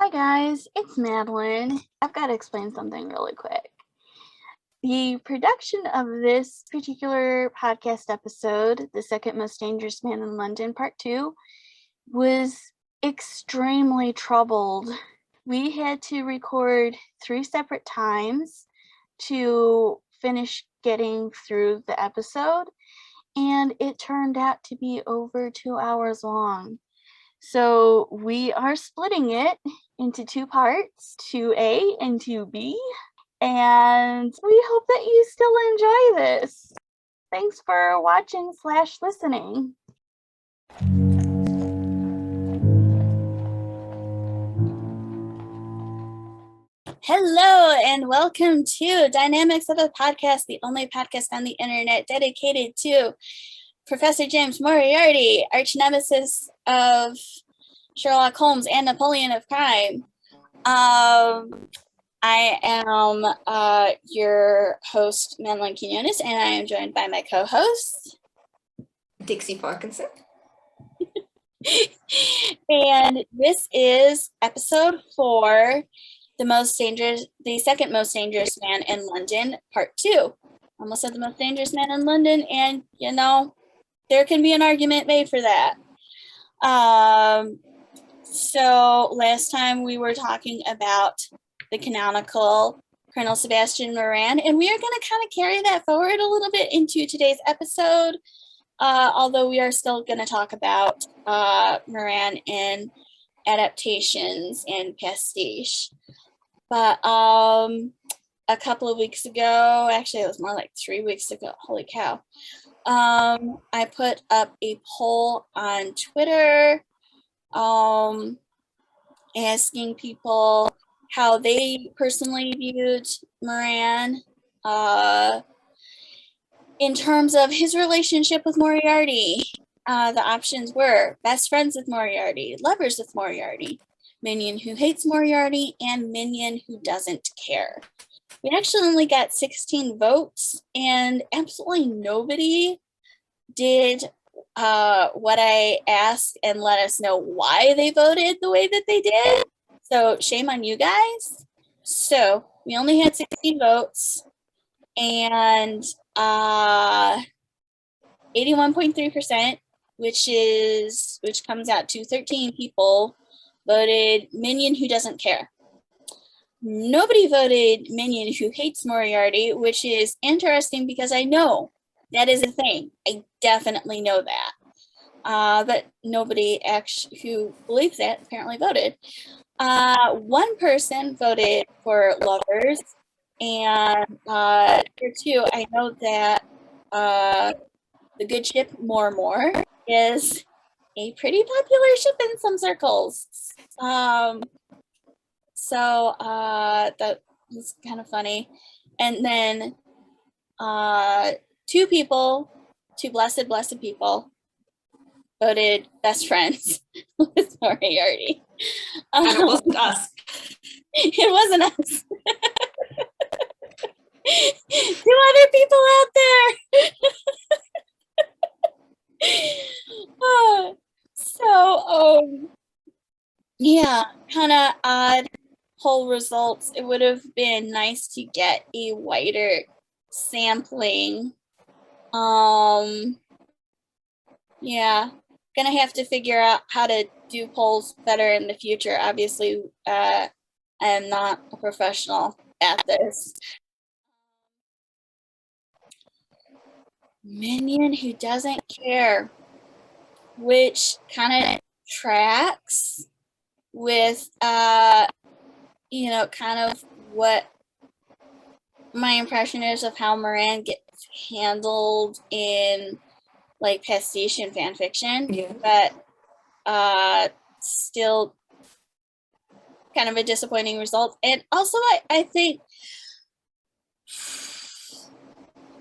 Hi guys, it's Madeline. I've got to explain something really quick. The production of this particular podcast episode, The Second Most Dangerous Man in London, Part 2, was extremely troubled. We had to record 3 separate times to finish getting through the episode, and it turned out to be over 2 hours long. So we are splitting it into 2 parts, 2A and 2B, and we hope that you still enjoy this. Thanks for watching/listening. Hello and welcome to Dynamics of a Podcast, the only podcast on the internet dedicated to Professor James Moriarty, archnemesis of Sherlock Holmes and Napoleon of Crime. I am your host, Madeline Quiñones, and I am joined by my co-host, Dixie Parkinson. And this is episode 4, the second most dangerous man in London, part 2. Almost said the most dangerous man in London, and you know, there can be an argument made for that. So last time we were talking about the canonical Colonel Sebastian Moran, and we are going to kind of carry that forward a little bit into today's episode, although we are still going to talk about Moran in adaptations and pastiche. But a couple of weeks ago, actually it was more like 3 weeks ago, holy cow, I put up a poll on Twitter asking people how they personally viewed Moran in terms of his relationship with Moriarty. The options were best friends with Moriarty, lovers with Moriarty, minion who hates Moriarty, and minion who doesn't care. We actually only got 16 votes, and absolutely nobody did what I asked and let us know why they voted the way that they did. So shame on you guys. So we only had 16 votes, and 81.3%, which comes out to 13 people, voted minion who doesn't care. Nobody voted minion who hates Moriarty, which is interesting because I know that is a thing. I definitely know that. But nobody actually who believes that apparently voted. One person voted for lovers, and here too, I know that the good ship More is a pretty popular ship in some circles. So that was kind of funny. And then 2 blessed people voted best friends with Moriarty. And it wasn't us. It wasn't us. 2 other people out there. So, yeah, kind of odd poll results. It would have been nice to get a wider sampling. Yeah, gonna have to figure out how to do polls better in the future. Obviously, I am not a professional at this. Minion who doesn't care, which kind of tracks with kind of what my impression is of how Moran gets handled in like pastiche and fan fiction. Yeah. But still kind of a disappointing result. And also I think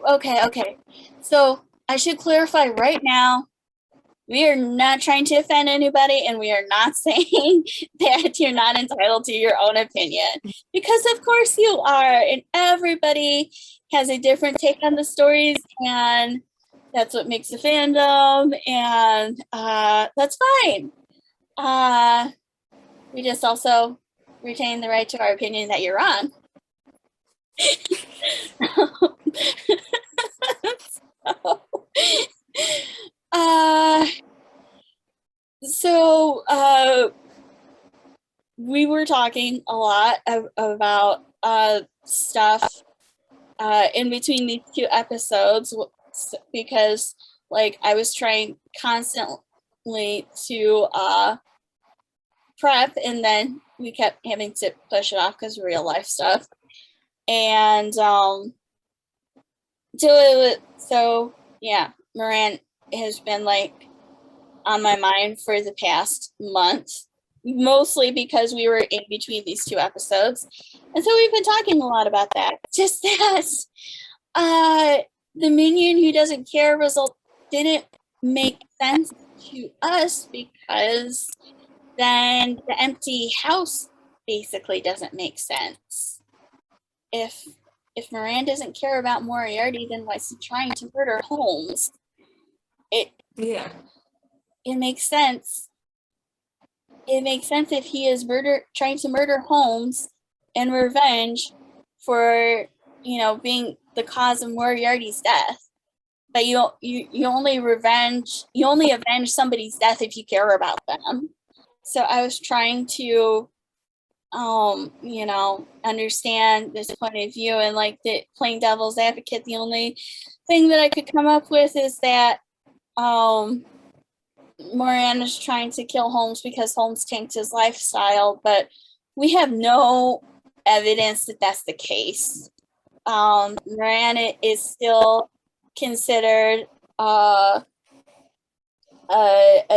okay. So I should clarify right now, we are not trying to offend anybody, and we are not saying that you're not entitled to your own opinion, because of course you are, and everybody has a different take on the stories, and that's what makes a fandom, and that's fine. We just also retain the right to our opinion that you're wrong. So, we were talking a lot about stuff in between these two episodes because, like, I was trying constantly to prep, and then we kept having to push it off because of real life stuff. And so yeah, Moran has been like on my mind for the past month, mostly because we were in between these two episodes. And so we've been talking a lot about that. Just that the minion who doesn't care result didn't make sense to us, because then the empty house basically doesn't make sense. If Moran doesn't care about Moriarty, then why is he trying to murder Holmes? It makes sense. It makes sense if he is trying to murder Holmes in revenge for, being the cause of Moriarty's death. But you only avenge somebody's death if you care about them. So I was trying to understand this point of view, and like playing devil's advocate, the only thing that I could come up with is that Moran is trying to kill Holmes because Holmes tanked his lifestyle, but we have no evidence that that's the case. Moran is still considered a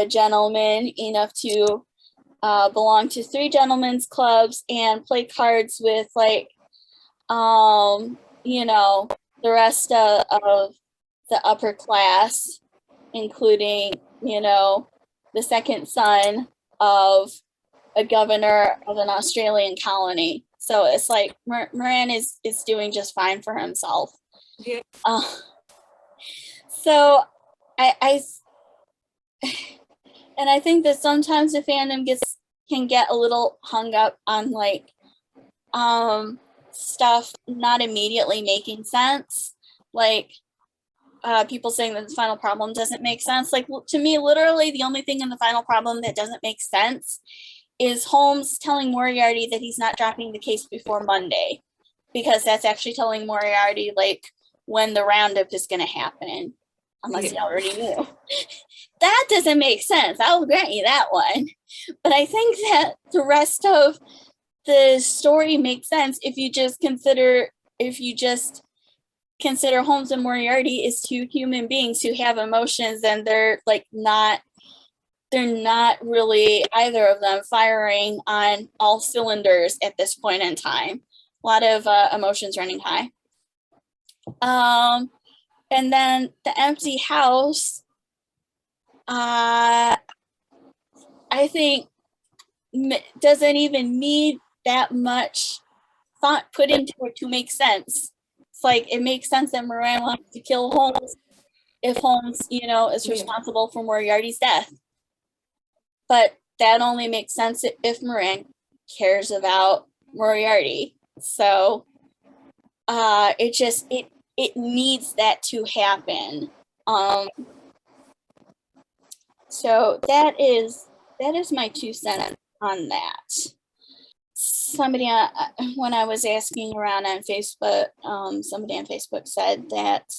gentleman enough to belong to 3 gentlemen's clubs and play cards with the rest of the upper class, including the second son of a governor of an Australian colony. So it's like Moran is doing just fine for himself. Yeah. So I think that sometimes the fandom can get a little hung up on stuff not immediately making sense, like people saying that the final problem doesn't make sense. Like, to me, literally the only thing in the final problem that doesn't make sense is Holmes telling Moriarty that he's not dropping the case before Monday, because that's actually telling Moriarty when the roundup is going to happen, unless he already knew. That doesn't make sense. I will grant you that one. But I think that the rest of the story makes sense if you just consider Holmes and Moriarty as 2 human beings who have emotions, and they're not really, either of them, firing on all cylinders at this point in time. A lot of emotions running high. And then the empty house, I think doesn't even need that much thought put into it to make sense. It's like, it makes sense that Moran wants to kill Holmes if Holmes, is responsible for Moriarty's death. But that only makes sense if Moran cares about Moriarty. So it needs that to happen. So that is my 2 cents on that. Somebody, when I was asking around on Facebook, somebody on Facebook said that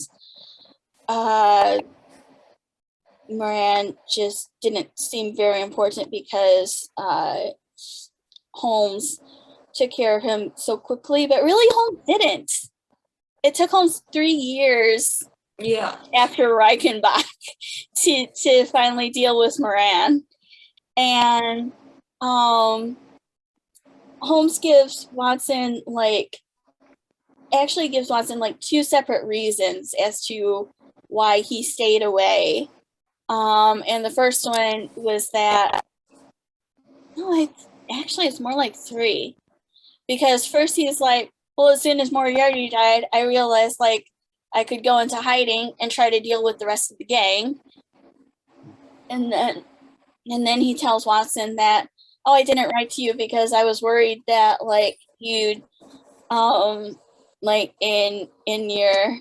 Moran just didn't seem very important because Holmes took care of him so quickly, but really Holmes didn't. It took Holmes 3 years after Reichenbach to finally deal with Moran. And Holmes gives Watson 2 separate reasons as to why he stayed away. And the first one was that, it's more like 3. Because first he's like, well, as soon as Moriarty died, I realized I could go into hiding and try to deal with the rest of the gang. And then he tells Watson that Oh, I didn't write to you because I was worried that like you'd like in your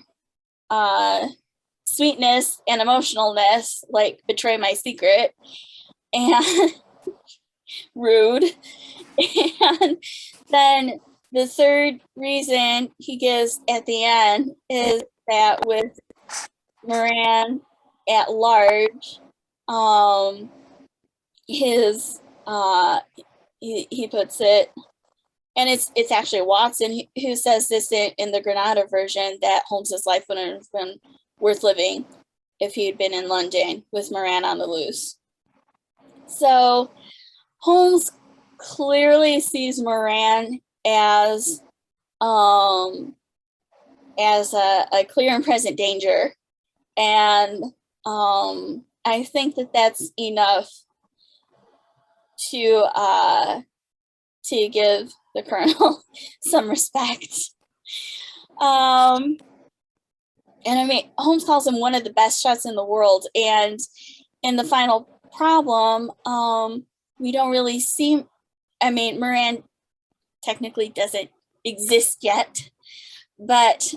sweetness and emotionalness like betray my secret and rude. And then the third reason he gives at the end is that with Moran at large, his he puts it, and it's actually Watson who says this in the Granada version, that Holmes's life wouldn't have been worth living if he'd been in London with Moran on the loose. So Holmes clearly sees Moran as a clear and present danger, and I think that that's enough to give the Colonel some respect. And I mean, Holmes calls him one of the best shots in the world, and in the final problem, we don't really see, I mean, Moran technically doesn't exist yet, but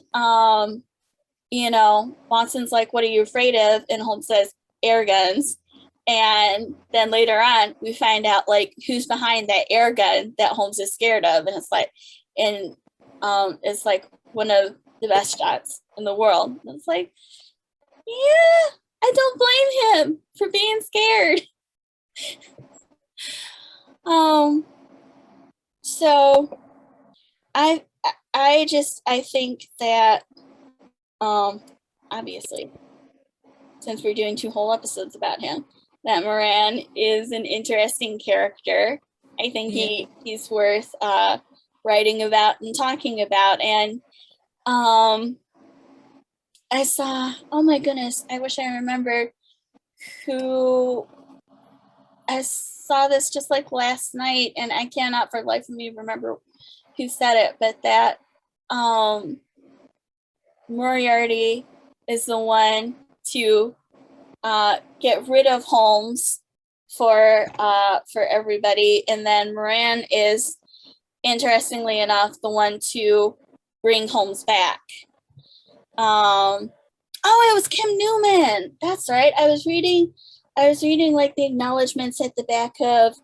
you know, Watson's like, what are you afraid of? And Holmes says, air guns. And then later on, we find out like who's behind that air gun that Holmes is scared of. And it's like one of the best shots in the world. And it's like, yeah, I don't blame him for being scared. So I think that obviously, since we're doing 2 whole episodes about him, that Moran is an interesting character. I think he's worth writing about and talking about. And I saw, oh my goodness, I wish I remembered who, I saw this just like last night, and I cannot for the life of me remember who said it, but that Moriarty is the one to get rid of Holmes for everybody, and then Moran is, interestingly enough, the one to bring Holmes back. Oh, it was Kim Newman. That's right. I was reading like the acknowledgments at the back of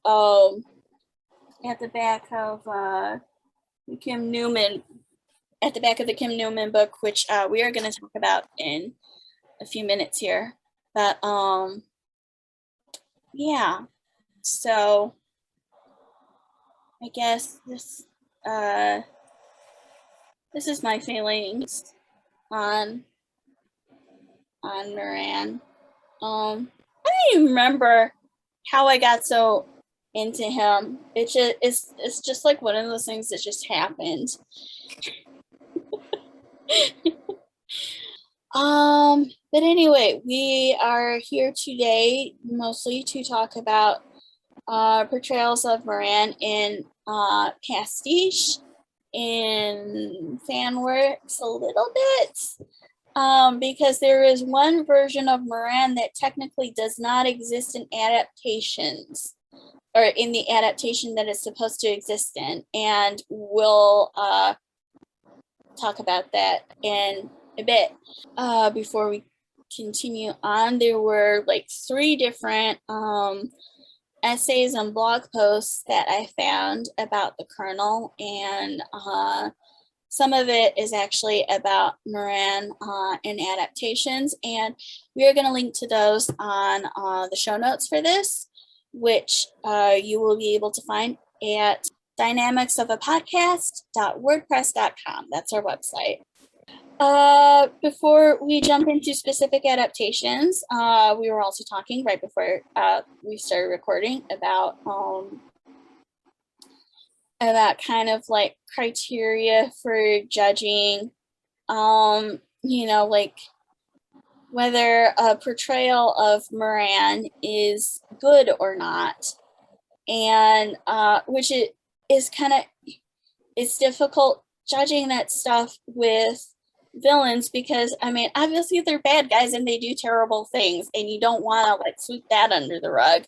Kim Newman, at the back of the Kim Newman book, which we are going to talk about in a few minutes here. But yeah, so I guess this is my feelings on Moran. I don't even remember how I got so into him. It's just like one of those things that just happened. But anyway, we are here today mostly to talk about portrayals of Moran in pastiche, in fan works a little bit, because there is one version of Moran that technically does not exist in adaptations, or in the adaptation that it's supposed to exist in, and we'll talk about that in a bit. Before we continue on, there were like 3 different essays and blog posts that I found about the Colonel, and some of it is actually about Moran in adaptations, and we are going to link to those on the show notes for this, which you will be able to find at dynamicsofapodcast.wordpress.com. That's our website. Before we jump into specific adaptations, we were also talking right before we started recording about kind of like criteria for judging, you know, like whether a portrayal of Moran is good or not, and which it is kind of, it's difficult judging that stuff with villains, because I mean, obviously they're bad guys and they do terrible things, and you don't want to like sweep that under the rug,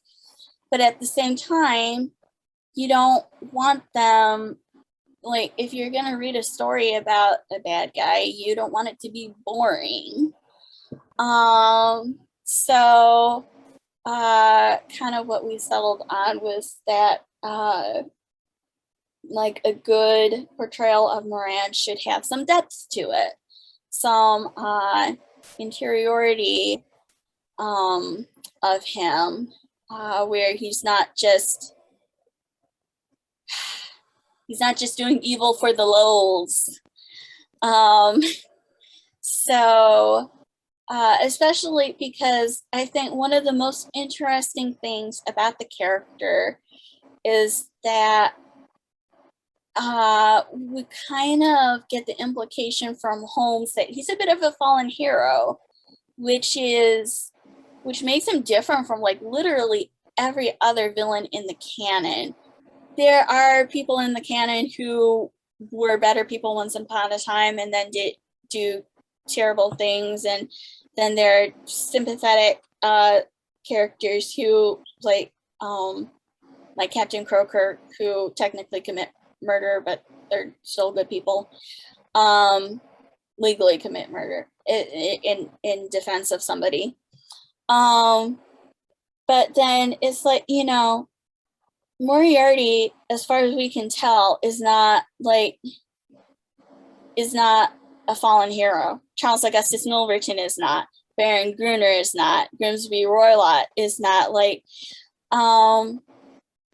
but at the same time, you don't want them, like, if you're going to read a story about a bad guy, you don't want it to be boring. So kind of what we settled on was that like a good portrayal of Moran should have some depth to it, some interiority of him, where he's not just doing evil for the lols. So especially because I think one of the most interesting things about the character is that we kind of get the implication from Holmes that he's a bit of a fallen hero, which makes him different from like literally every other villain in the canon. There are people in the canon who were better people once upon a time and then did do terrible things, and then there are sympathetic characters who like Captain Croker, who technically commit murder, but they're still good people, legally commit murder in defense of somebody. But then it's like, you know, Moriarty, as far as we can tell, is not a fallen hero. Charles Augustus Milverton is not. Baron Gruner is not. Grimsby Roylott is not. Like,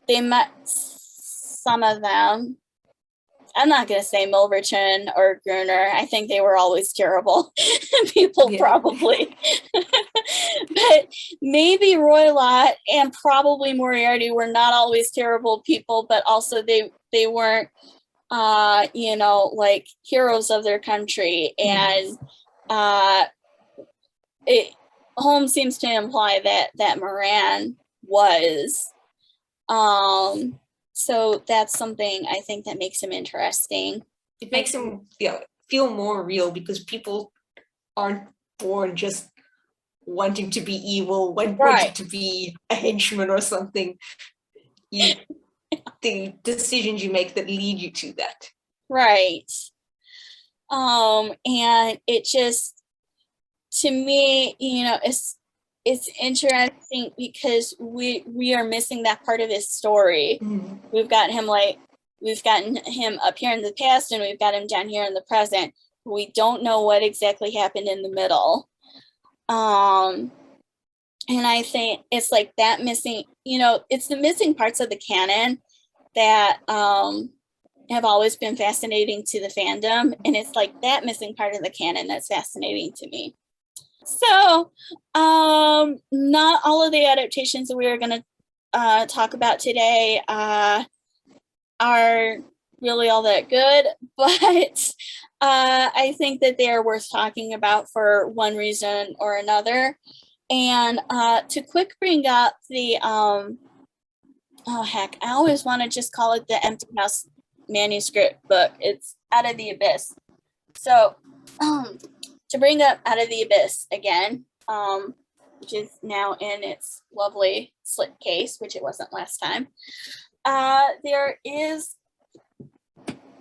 they met some of them. I'm not going to say Milverton or Gruner. I think they were always terrible people, probably. But maybe Roylott and probably Moriarty were not always terrible people, but also they weren't, you know, like heroes of their country. And Holmes seems to imply that Moran was. So that's something I think that makes him interesting. It makes him feel more real, because people aren't born just wanting to be evil, wanting to be a henchman or something. The decisions you make that lead you to that. Right. And it just, to me, you know, it's interesting because we are missing that part of his story. We've gotten him up here in the past, and we've got him down here in the present. We don't know what exactly happened in the middle. And I think it's like that missing, you know, it's the missing parts of the canon that have always been fascinating to the fandom. And it's like that missing part of the canon that's fascinating to me. So, not all of the adaptations that we are going to talk about today are really all that good, but I think that they are worth talking about for one reason or another. And to quick bring up the, I always want to just call it the Empty House manuscript book. It's Out of the Abyss. So, to bring up Out of the Abyss again, which is now in its lovely slip case, which it wasn't last time, there is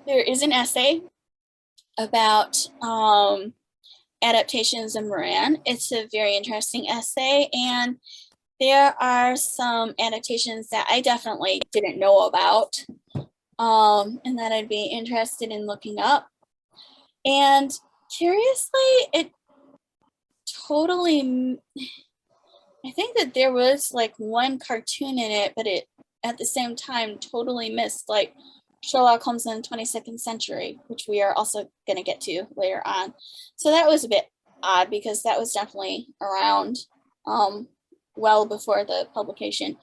an essay about adaptations of Moran. It's a very interesting essay, and there are some adaptations that I definitely didn't know about, and that I'd be interested in looking up. And curiously, I think that there was like one cartoon in it, but it at the same time totally missed like Sherlock Holmes in the 22nd century, which we are also going to get to later on. So that was a bit odd, because that was definitely around well before the publication.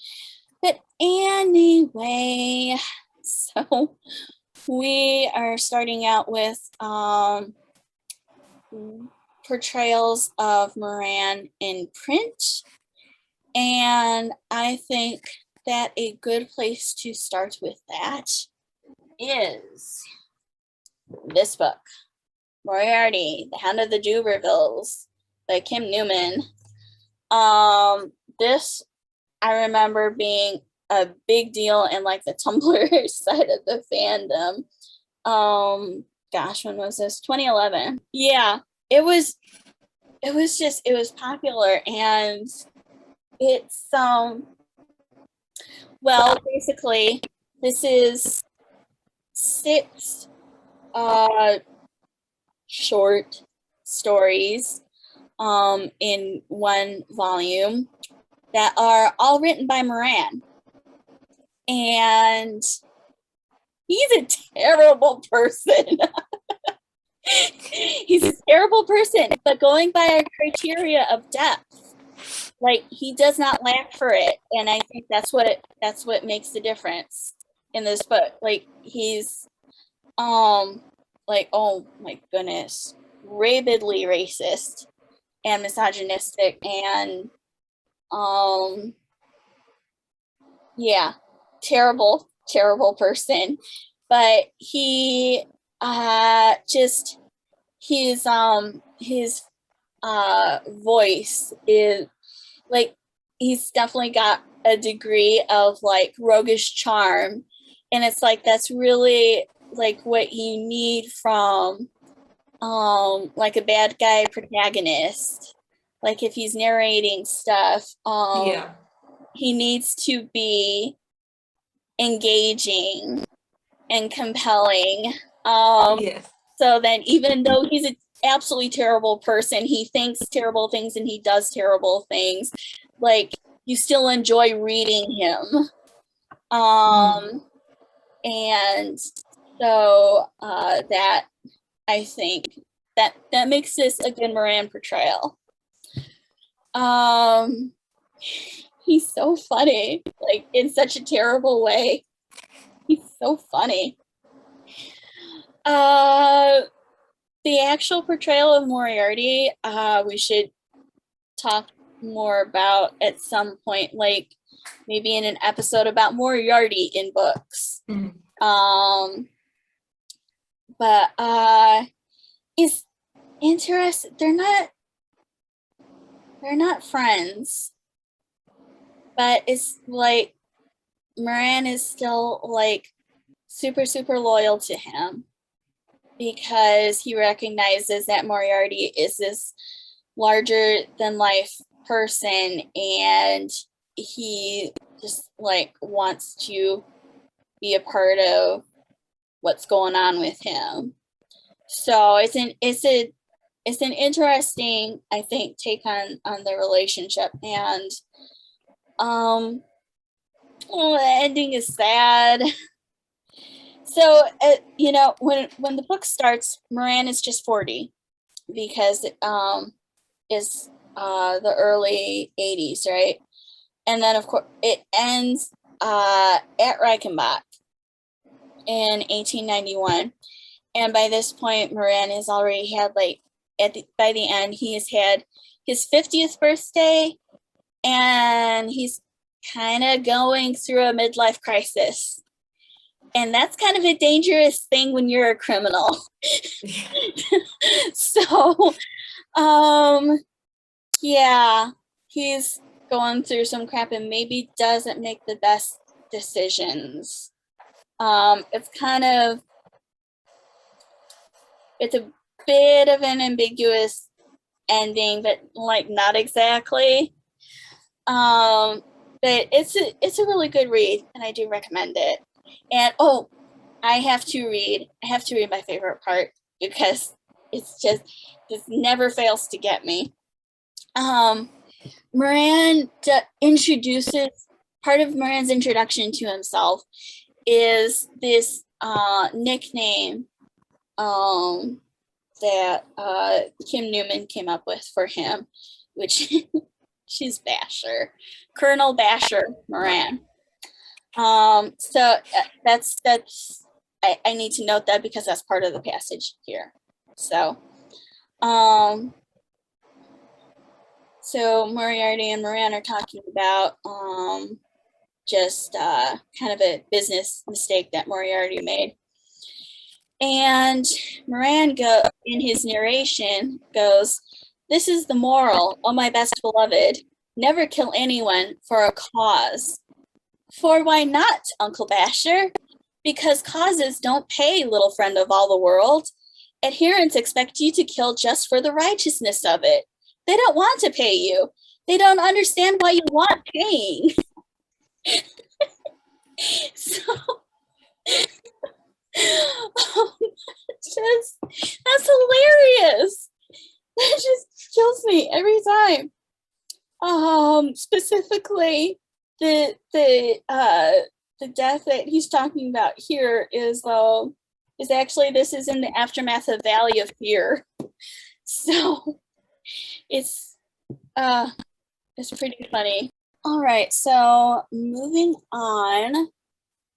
But anyway, so we are starting out with portrayals of Moran in print. And I think that a good place to start with that is this book, Moriarty, The Hound of the Dubervilles by Kim Newman. This I remember being a big deal in like the Tumblr side of the fandom. Gosh, when was this? 2011. Yeah, it was popular, and it's well, basically this is 6 short stories in one volume that are all written by Moran. And he's a terrible person. He's a terrible person, but going by our criteria of depth, like, he does not lack for it, and I think that's what makes the difference in this book. Like, he's like, oh my goodness, rabidly racist and misogynistic, and yeah, terrible person. But he just his voice is like, he's definitely got a degree of like roguish charm, and it's like that's really like what you need from like a bad guy protagonist. Like, if he's narrating stuff, Yeah. he needs to be engaging and compelling. Yes. So then, even though he's an absolutely terrible person, he thinks terrible things and he does terrible things, like, you still enjoy reading him. And so that, I think that makes this a good Moran portrayal. He's so funny, like, in such a terrible way. He's so funny. The actual portrayal of Moriarty, we should talk more about at some point, like maybe in an episode about Moriarty in books. But it's interesting. They're not friends, but it's like Moran is still like super loyal to him, because he recognizes that Moriarty is this larger than life person, and he just like wants to be a part of what's going on with him. So it's an interesting, I think, take on the relationship. And the ending is sad. So when the book starts, Moran is just 40, because it's the early 80s, right? And then of course it ends at Reichenbach in 1891, and by this point Moran has already had, like, by the end he has had his 50th birthday, and he's kind of going through a midlife crisis. And that's kind of a dangerous thing when you're a criminal. So, yeah, he's going through some crap and maybe doesn't make the best decisions. It's a bit of an ambiguous ending, but like not exactly. But it's a really good read, and I do recommend it. And I have to read my favorite part, because this never fails to get me. Moran introduces, part of Moran's introduction to himself is this nickname that Kim Newman came up with for him, which she's Basher, Colonel Basher Moran. So that's I need to note that, because that's part of the passage here. So Moriarty and Moran are talking about just kind of a business mistake that Moriarty made. And Moran in his narration goes, "This is the moral, oh my best beloved, never kill anyone for a cause. For why not, Uncle Basher? Because causes don't pay, little friend of all the world. Adherents expect you to kill just for the righteousness of it. They don't want to pay you. They don't understand why you want paying. So, that's hilarious. That just kills me every time. Specifically, the death that he's talking about here is actually, this is in the aftermath of Valley of Fear. So it's pretty funny. All right, so moving on.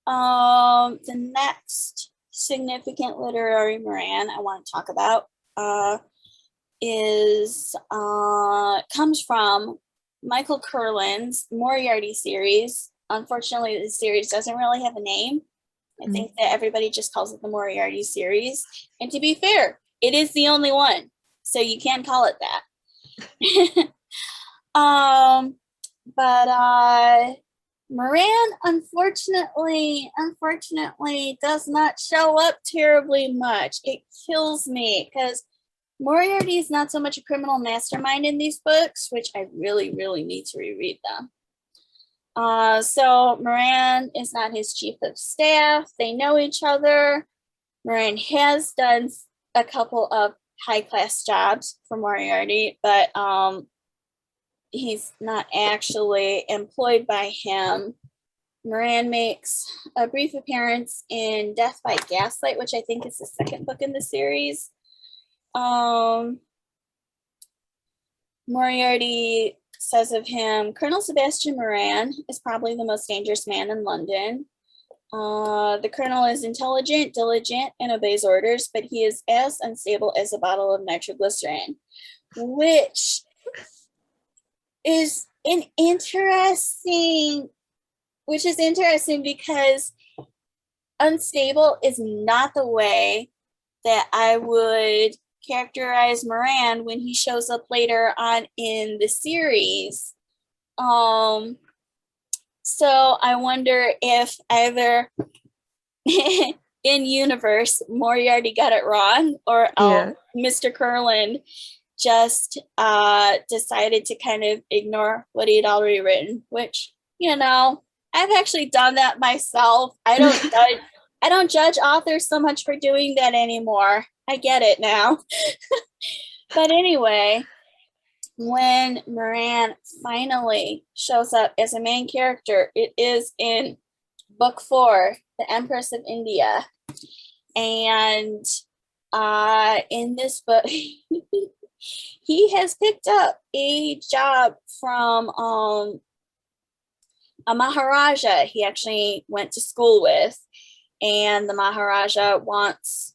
The next significant literary Moran I want to talk about comes from Michael Curlin's Moriarty series. Unfortunately, the series doesn't really have a name. I think that everybody just calls it the Moriarty series. And to be fair, it is the only one, so you can call it that. But Moran, unfortunately, does not show up terribly much. It kills me because Moriarty is not so much a criminal mastermind in these books, which I really, really need to reread them. So Moran is not his chief of staff. They know each other. Moran has done a couple of high-class jobs for Moriarty, but he's not actually employed by him. Moran makes a brief appearance in Death by Gaslight, which I think is the second book in the series. Moriarty says of him, Colonel Sebastian Moran is probably the most dangerous man in London. The colonel is intelligent, diligent, and obeys orders, but he is as unstable as a bottle of nitroglycerin, which is interesting because unstable is not the way that I would characterize Moran when he shows up later on in the series. So I wonder if either in universe Moriarty got it wrong, or Mr. Curlin just decided to kind of ignore what he had already written, which, I've actually done that myself. I don't judge authors so much for doing that anymore. I get it now. But anyway, when Moran finally shows up as a main character, it is in book 4, The Empress of India. And in this book, he has picked up a job from a Maharaja he actually went to school with. And the Maharaja wants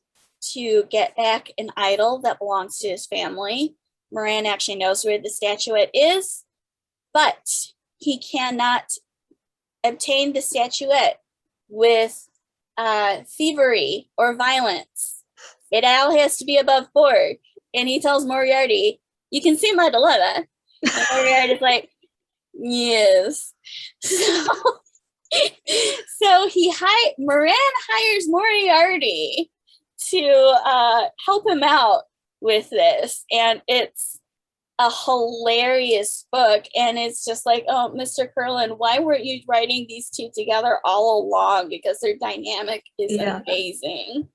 to get back an idol that belongs to his family. Moran actually knows where the statuette is, but he cannot obtain the statuette with thievery or violence. It all has to be above board. And he tells Moriarty, you can see my dilemma. And Moriarty's like, yes. So Moran hires Moriarty to help him out with this, and it's a hilarious book. And it's just like, oh, Mr. Curlin, why weren't you writing these two together all along? Because their dynamic is amazing.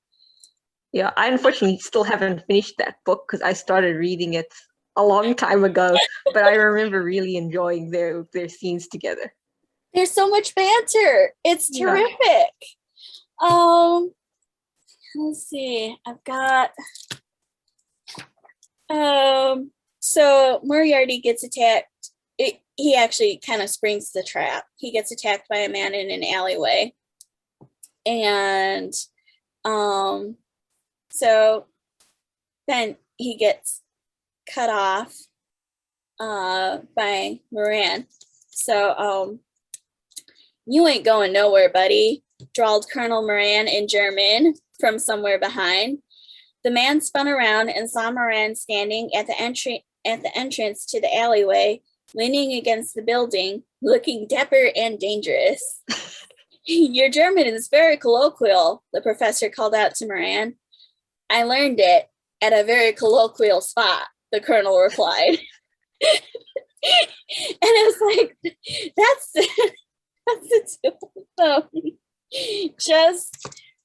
Yeah, I unfortunately still haven't finished that book because I started reading it a long time ago, but I remember really enjoying their scenes together. There's so much banter. It's terrific. Let's see. I've got so Moriarty gets attacked. He actually kind of springs the trap. He gets attacked by a man in an alleyway. And so then he gets cut off by Moran. So you ain't going nowhere, buddy, drawled Colonel Moran in German from somewhere behind. The man spun around and saw Moran standing at the entrance to the alleyway, leaning against the building, looking dapper and dangerous. Your German is very colloquial, the professor called out to Moran. I learned it at a very colloquial spot, the colonel replied. And I was like, that's the tip of the thumb. Just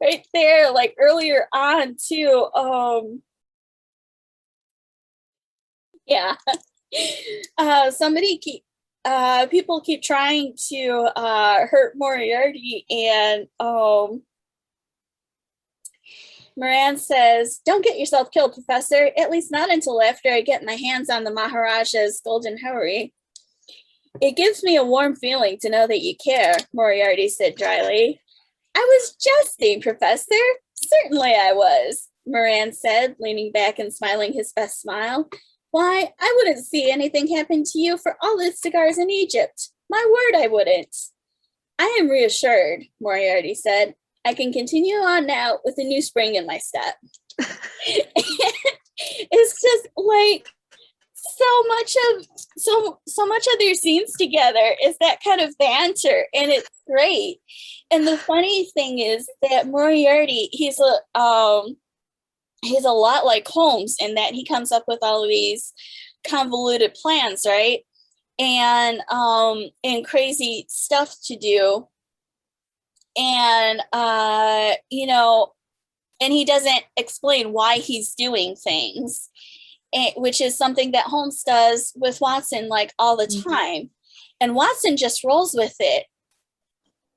right there, like earlier on too. Yeah. People keep trying to hurt Moriarty, and Moran says, "Don't get yourself killed, Professor, at least not until after I get my hands on the Maharaja's golden houri." It gives me a warm feeling to know that you care, Moriarty said dryly. I was jesting, Professor. Certainly I was, Moran said, leaning back and smiling his best smile. Why, I wouldn't see anything happen to you for all the cigars in Egypt. My word, I wouldn't. I am reassured, Moriarty said. I can continue on now with a new spring in my step. It's just like so much of their scenes together is that kind of banter, and it's great. And the funny thing is that Moriarty, he's a lot like Holmes in that he comes up with all of these convoluted plans, right? And crazy stuff to do. And and he doesn't explain why he's doing things, which is something that Holmes does with Watson like all the time. And Watson just rolls with it.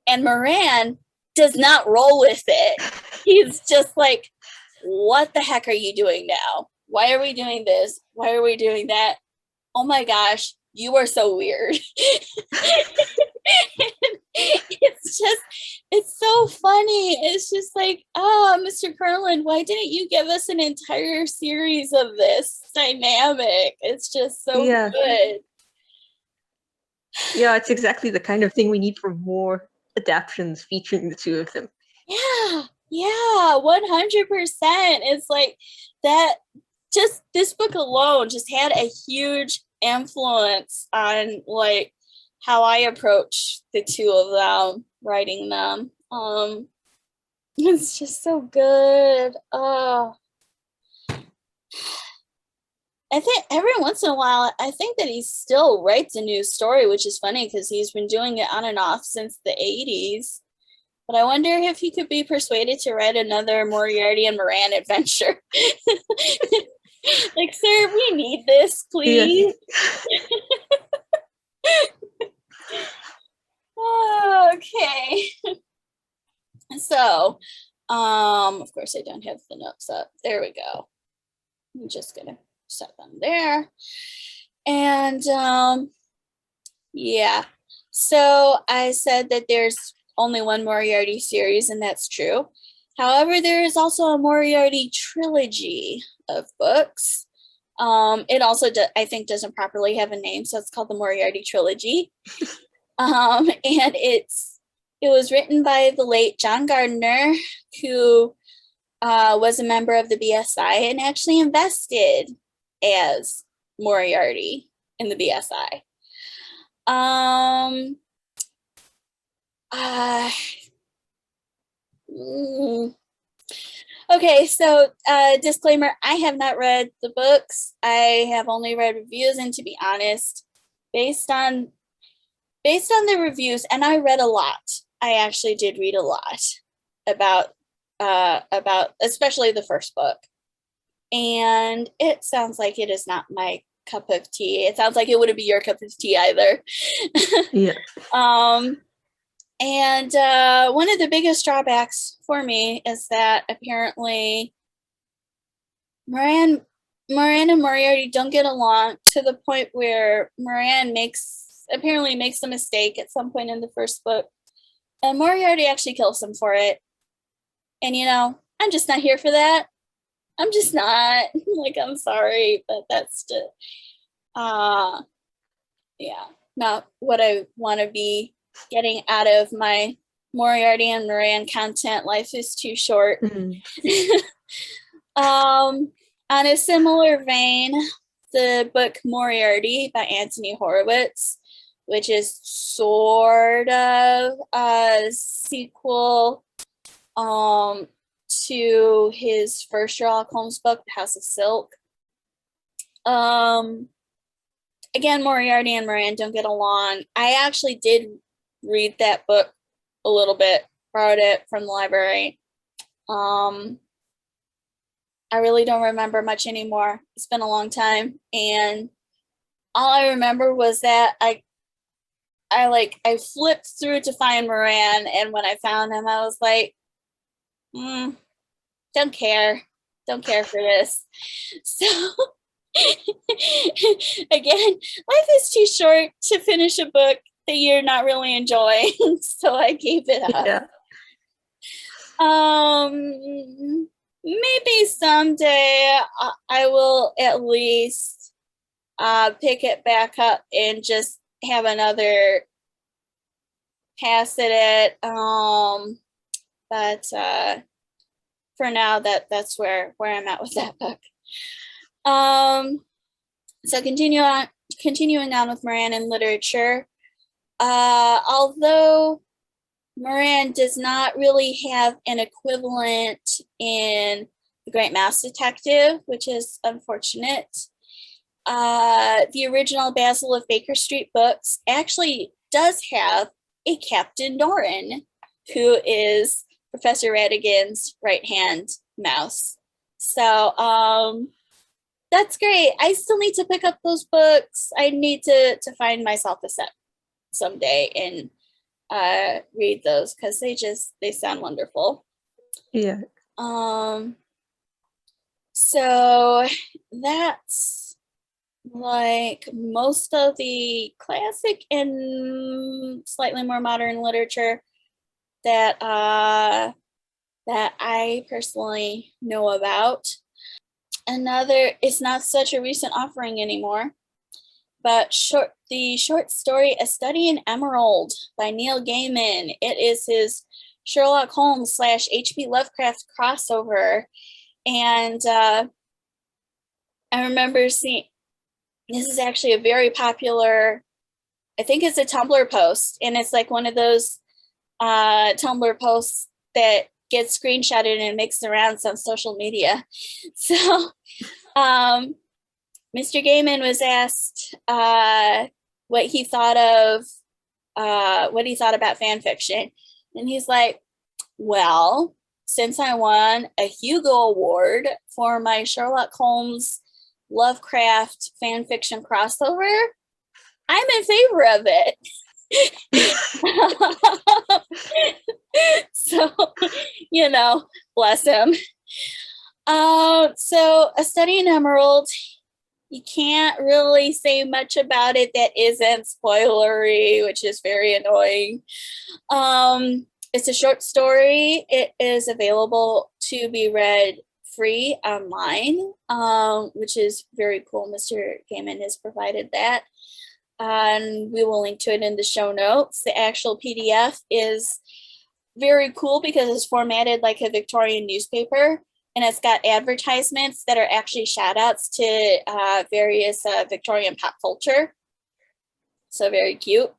And Moran does not roll with it. He's just like, what the heck are you doing now? Why are we doing this? Why are we doing that? Oh my gosh, you are so weird. It's so funny. It's just like, Mr. Curlin, why didn't you give us an entire series of this dynamic? It's just so good. Yeah, it's exactly the kind of thing we need for more adaptations featuring the two of them. Yeah, 100%. It's like that, just this book alone just had a huge influence on like how I approach the two of them, writing them. It's just so good. I think every once in a while, I think that he still writes a new story, which is funny because he's been doing it on and off since the 80s. But I wonder if he could be persuaded to write another Moriarty and Moran adventure. Like, sir, we need this, please. Okay. So, of course, I don't have the notes up. There we go. I'm just gonna set them there. And yeah. So I said that there's only one Moriarty series, and that's true. However, there is also a Moriarty trilogy of books. It also, I think, doesn't properly have a name, so it's called the Moriarty trilogy. And it was written by the late John Gardner, who was a member of the BSI and actually invested as Moriarty in the BSI. Okay, so disclaimer, I have not read the books. I have only read reviews, and to be honest, based on the reviews, and I read a lot. I actually did read a lot about especially the first book. And it sounds like it is not my cup of tea. It sounds like it wouldn't be your cup of tea either. Yeah. And one of the biggest drawbacks for me is that apparently Moran and Moriarty don't get along to the point where Moran apparently makes a mistake at some point in the first book, and Moriarty actually kills him for it. And I'm just not here for that. I'm just not. Like, I'm sorry, but that's just not what I want to be getting out of my Moriarty and Moran content. Life is too short. On a similar vein, the book Moriarty by Anthony Horowitz which is sort of a sequel to his first Sherlock Holmes book, House of Silk. Again, Moriarty and Moran don't get along. I actually did read that book a little bit, borrowed it from the library. I really don't remember much anymore. It's been a long time, and all I remember was that I flipped through to find Moran, and when I found him, I was like, don't care for this. So again, life is too short to finish a book that you're not really enjoying, so I gave it up. Yeah. Maybe someday I will at least pick it back up and just have another pass at it. But for now, that's where I'm at with that book. So continuing on with Moran in literature. Although Moran does not really have an equivalent in The Great Mouse Detective, which is unfortunate. The original Basil of Baker Street books actually does have a Captain Doran, who is Professor Ratigan's right-hand mouse. So that's great. I still need to pick up those books. I need to find myself a set someday and read those because they sound wonderful. Yeah. So that's like most of the classic and slightly more modern literature that I personally know about. Another, it's not such a recent offering anymore, but the short story A Study in Emerald by Neil Gaiman. It is his Sherlock Holmes / H.P. Lovecraft crossover. And I remember seeing, this is actually a very popular, I think it's a Tumblr post, and it's like one of those Tumblr posts that gets screenshotted and makes the rounds on social media. So Mr. Gaiman was asked what he thought about fan fiction, and he's like, well, since I won a Hugo Award for my Sherlock Holmes Lovecraft fan fiction crossover, I'm in favor of it. So, bless him. So A Study in Emerald, you can't really say much about it that isn't spoilery, which is very annoying. It's a short story. It is available to be read free online, which is very cool. Mr. Gaiman has provided that. And we will link to it in the show notes. The actual PDF is very cool because it's formatted like a Victorian newspaper, and it's got advertisements that are actually shout outs to various Victorian pop culture. So very cute.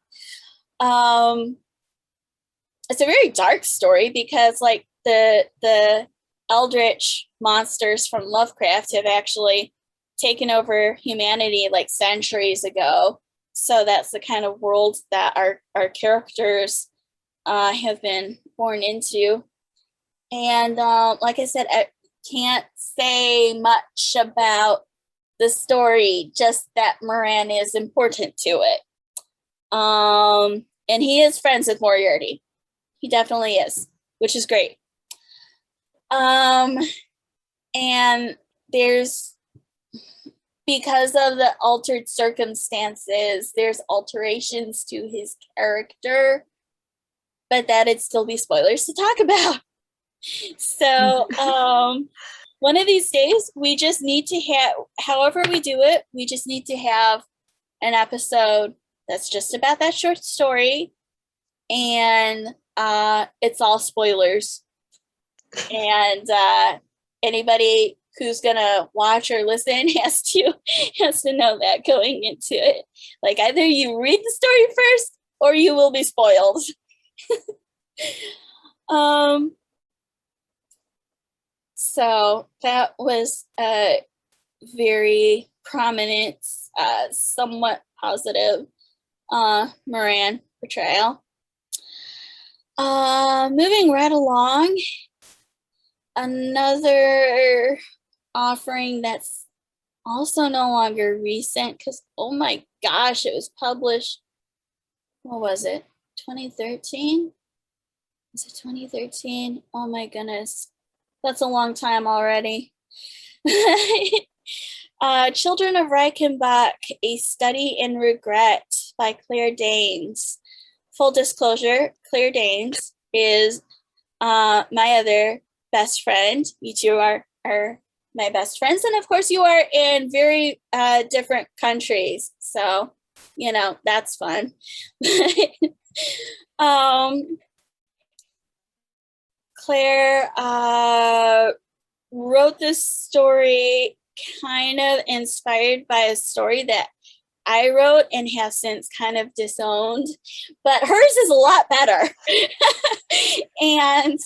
It's a very dark story because like the eldritch monsters from Lovecraft have actually taken over humanity like centuries ago. So that's the kind of world that our characters have been born into. And like I said, I can't say much about the story, just that Moran is important to it. And he is friends with Moriarty. He definitely is, which is great. And because of the altered circumstances, there's alterations to his character, but that'd still be spoilers to talk about. So one of these days, we just need to have, however we do it, we just need to have an episode that's just about that short story, and it's all spoilers. And anybody who's gonna watch or listen has to know that going into it. Like, either you read the story first or you will be spoiled. So that was a very prominent, somewhat positive Moran portrayal. Moving right along, another offering that's also no longer recent, because oh my gosh, it was published, what was it, 2013? Was it 2013? Oh my goodness, that's a long time already. Children of Reichenbach, A Study in Regret by Claire Danes. Full disclosure, Claire Danes is my other best friend. You two are my best friends. And of course, you are in very different countries. So, you know, that's fun. Claire wrote this story kind of inspired by a story that I wrote and have since kind of disowned, but hers is a lot better. And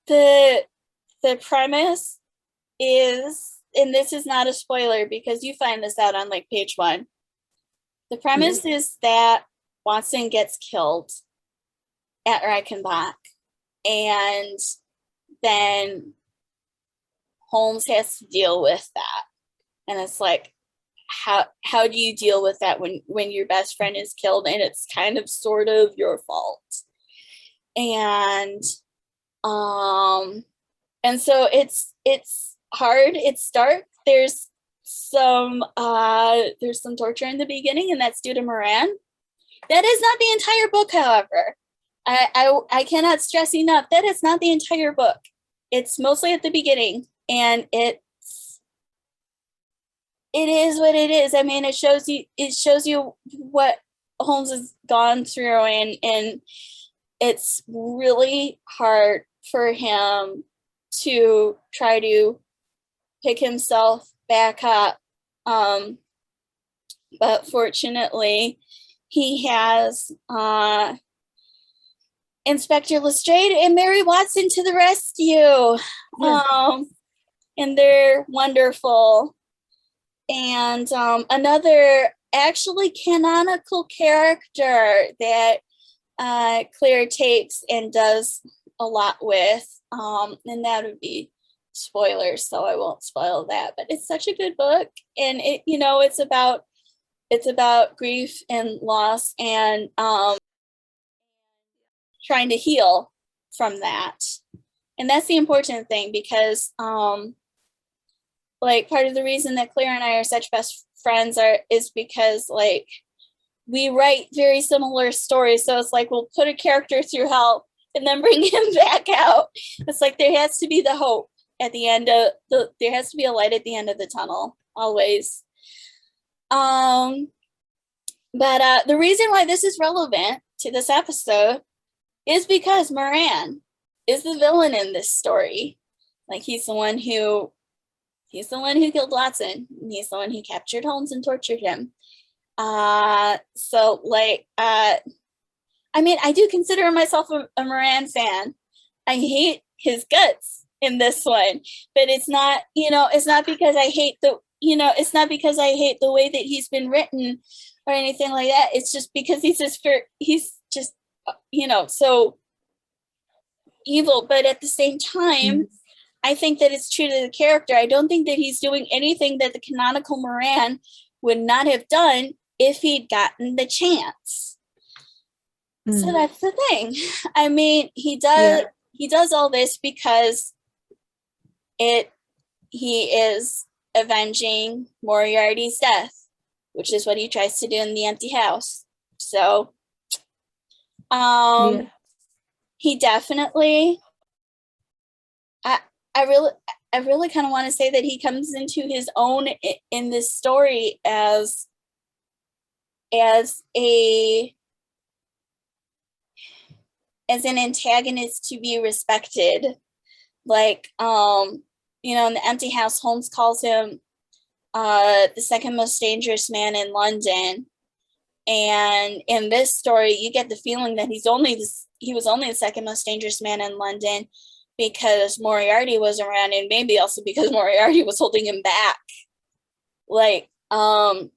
the premise is, and this is not a spoiler because you find this out on like page 1. The premise is that Watson gets killed at Reichenbach, and then Holmes has to deal with that. And it's like, how do you deal with that when your best friend is killed and it's kind of sort of your fault? And so it's hard, it's dark. There's some torture in the beginning, and that's due to Moran. That is not the entire book, however. I cannot stress enough that it's not the entire book. It's mostly at the beginning, and it is what it is. I mean, it shows you what Holmes has gone through, and it's really hard for him to try to pick himself back up. But fortunately, he has Inspector Lestrade and Mary Watson to the rescue. Yeah. And they're wonderful. And another actually canonical character that Claire takes and does a lot with, and that would be spoilers, so I won't spoil that. But it's such a good book, and it's about grief and loss, and trying to heal from that. And that's the important thing, because like, part of the reason that Claire and I are such best friends is because, like, we write very similar stories. So it's like, we'll put a character through hell and then bring him back out. It's like, there has to be the hope at the end of there has to be a light at the end of the tunnel, always. But the reason why this is relevant to this episode is because Moran is the villain in this story. Like, he's the one who killed Watson. He's the one who captured Holmes and tortured him. So, like, I mean, I do consider myself a Moran fan. I hate his guts in this one, but it's not because I hate the way that he's been written or anything like that. It's just because he's just so evil. But at the same time, I think that it's true to the character. I don't think that he's doing anything that the canonical Moran would not have done if he'd gotten the chance. So that's the thing. I mean, he does all this because he is avenging Moriarty's death, which is what he tries to do in the empty house. So he definitely, I really kind of want to say that he comes into his own in this story as an antagonist to be respected. Like, in the empty house, Holmes calls him the second most dangerous man in London. And in this story, you get the feeling that he was only the second most dangerous man in London because Moriarty was around, and maybe also because Moriarty was holding him back. Like, Moran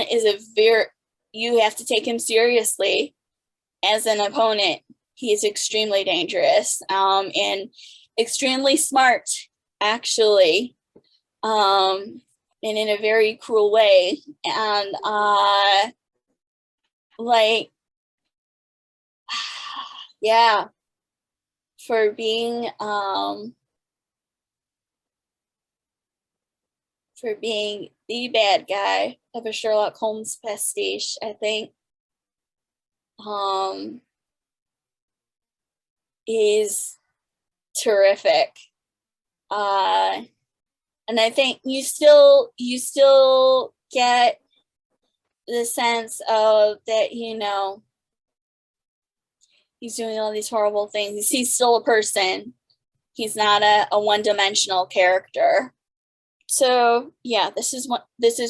is you have to take him seriously as an opponent. He is extremely dangerous, and extremely smart, actually, and in a very cruel way. And yeah, for being the bad guy of a Sherlock Holmes pastiche, I think is terrific. And I think you still get the sense of that, he's doing all these horrible things. He's still a person. He's not a one-dimensional character. So yeah, this is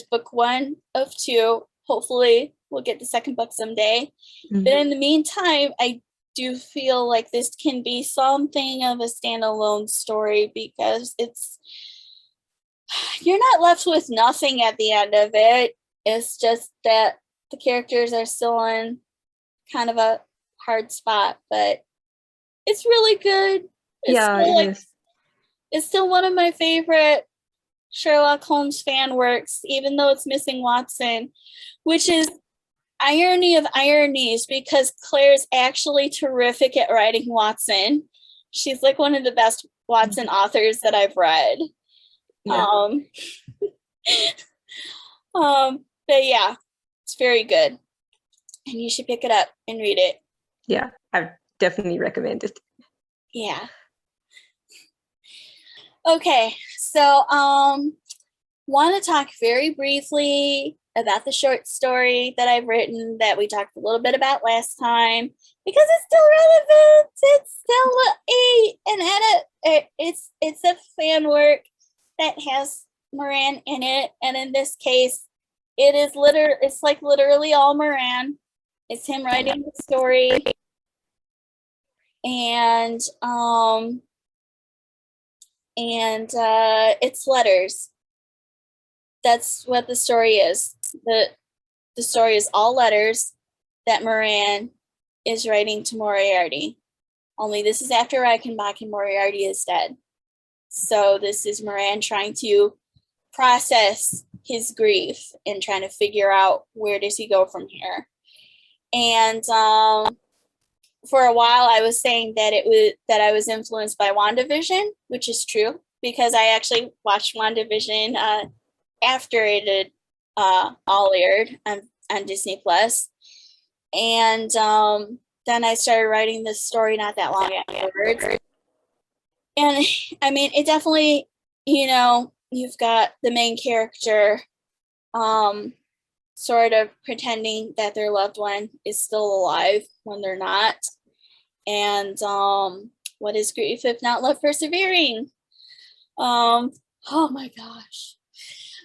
book 1 of 2. Hopefully we'll get the second book someday. Mm-hmm. But in the meantime, I do feel like this can be something of a standalone story because you're not left with nothing at the end of it. It's just that the characters are still in kind of a hard spot, but it's really good. It's still one of my favorite Sherlock Holmes fan works, even though it's missing Watson, which is irony of ironies because Claire's actually terrific at writing Watson. She's like one of the best Watson authors that I've read. Yeah. But yeah, it's very good, and you should pick it up and read it. Yeah, I definitely recommend it. Yeah. Okay, so want to talk very briefly about the short story that I've written that we talked a little bit about last time because it's still relevant. It's still it's a fan work that has Moran in it, and in this case, it's literally all Moran. It's him writing the story, and it's letters. That's what the story is. The story is all letters that Moran is writing to Moriarty. Only this is after Reichenbach and Moriarty is dead. So this is Moran trying to process his grief and trying to figure out where does he go from here. And for a while I was saying that I was influenced by WandaVision, which is true because I actually watched WandaVision after it had all aired on Disney Plus. And then I started writing this story not that long afterwards. And I mean, it definitely, you've got the main character sort of pretending that their loved one is still alive when they're not. And what is grief if not love persevering? Oh my gosh.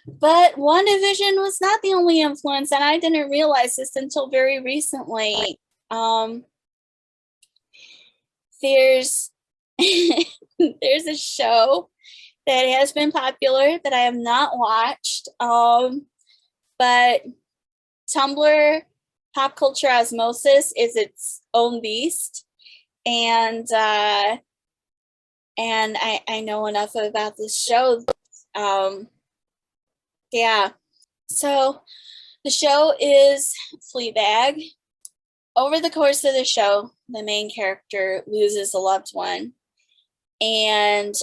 But WandaVision was not the only influence, and I didn't realize this until very recently. There's there's a show that has been popular that I have not watched, but Tumblr Pop Culture Osmosis is its own beast, and I know enough about this show. Yeah, so the show is Fleabag. Over the course of the show, the main character loses a loved one. And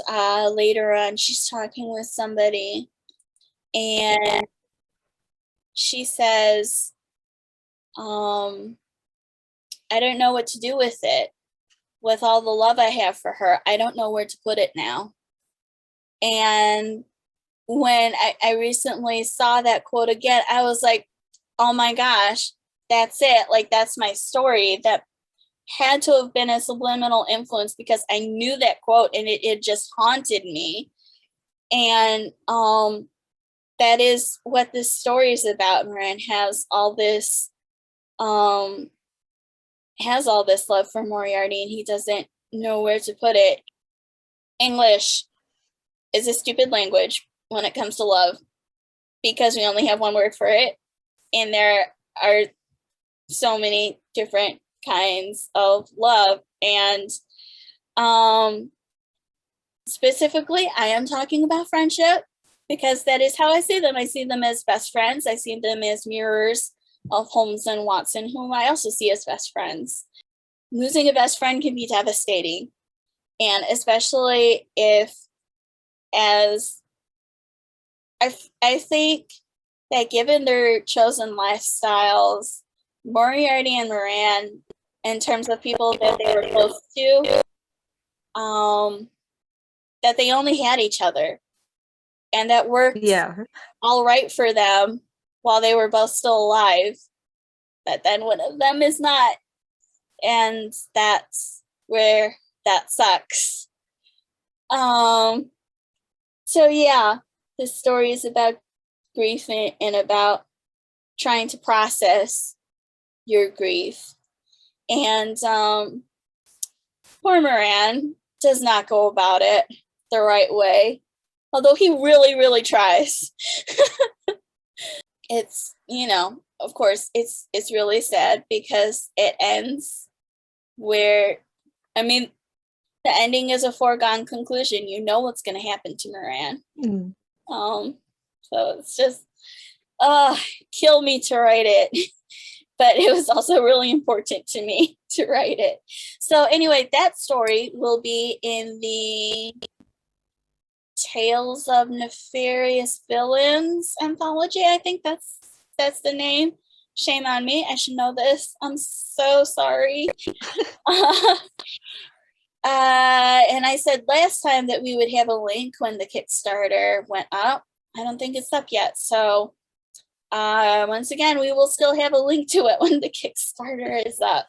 later on, she's talking with somebody. And she says, I don't know what to do with it. With all the love I have for her, I don't know where to put it now. And when I recently saw that quote again, I was like, oh my gosh, that's it. Like, that's my story, that had to have been a subliminal influence, because I knew that quote and it just haunted me. And that is what this story is about. Moran has all this love for Moriarty, and he doesn't know where to put it. English is a stupid language when it comes to love, because we only have one word for it, and there are so many different kinds of love. And specifically, I am talking about friendship, because that is how I see them. I see them as best friends. I see them as mirrors of Holmes and Watson, whom I also see as best friends. Losing a best friend can be devastating, and especially if, as I think that given their chosen lifestyles, Moriarty and Moran, in terms of people that they were close to, that they only had each other, and that worked all right for them while they were both still alive. But then one of them is not, and that's where that sucks. So yeah, this story is about grief and about trying to process your grief. And poor Moran does not go about it the right way, although he really, really tries. It's, of course, it's really sad, because it ends where, the ending is a foregone conclusion. You know what's going to happen to Moran. So it's just, kill me to write it. But it was also really important to me to write it. So anyway, that story will be in the Tales of Nefarious Villains anthology. I think that's the name. Shame on me. I should know this. I'm so sorry. And I said last time that we would have a link when the Kickstarter went up. I don't think it's up yet. So once again, we will still have a link to it when the Kickstarter is up.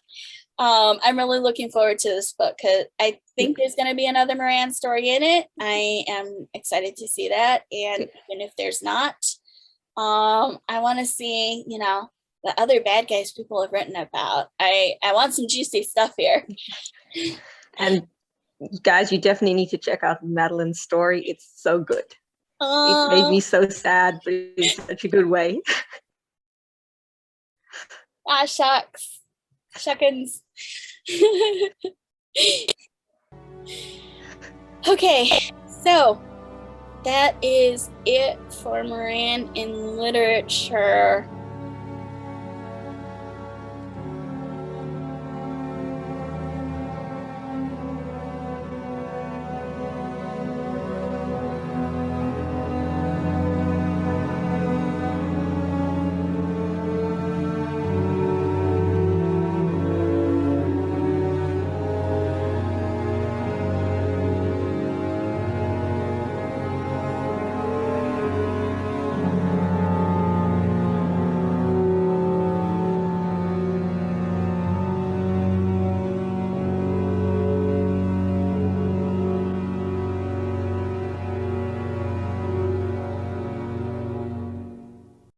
I'm really looking forward to this book, because I think there's going to be another Moran story in it. I am excited to see that. And even if there's not, I want to see, the other bad guys people have written about. I want some juicy stuff here. And guys, you definitely need to check out Madeline's story. It's so good. It made me so sad, but in such a good way. Shucks. Shuckins. Okay, so that is it for Moran in literature.